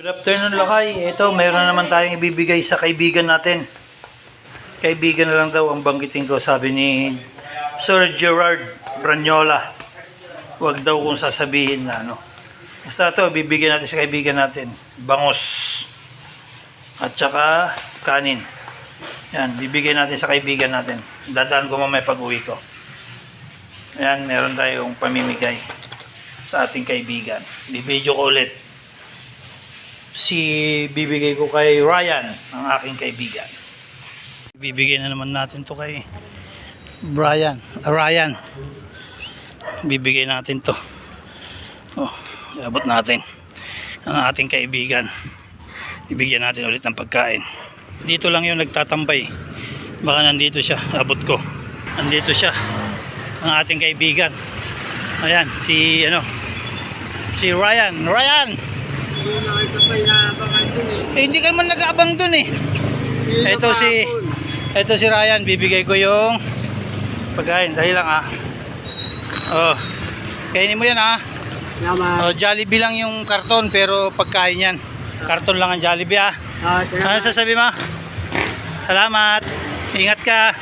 Good afternoon, Lakay. Ito, mayroon na naman tayong ibibigay sa kaibigan natin. Kaibigan na lang daw ang banggitin ko, sabi ni Sir Gerard Branyola. Huwag daw kung sasabihin na ano. Basta ito, bibigyan natin sa kaibigan natin. Bangos. At saka kanin. Yan, bibigyan natin sa kaibigan natin. Dadaan ko mamaya pag-uwi ko. Ayan, meron tayong pamimigay sa ating kaibigan. Bibidyo ko ulit. Bibigay ko kay Ryan, ang aking kaibigan. Bibigay na naman natin to kay Ryan. Bibigay natin to. Oh, iabot natin ang ating kaibigan. Bibigyan natin ulit ng pagkain. Dito lang yung nagtatambay. Baka nandito siya, abot ko. Nandito siya, ang ating kaibigan. Ayan, si Ryan. Hindi ka naman nag-aabang dun eh. Ito si Ryan, bibigay ko yung pagkain. Dahil lang Oh, kainin mo yan Oh, Jollibee lang yung karton pero pagkain yan. Karton lang ang Jollibee Ano sasabi mo? Salamat. Ingat ka.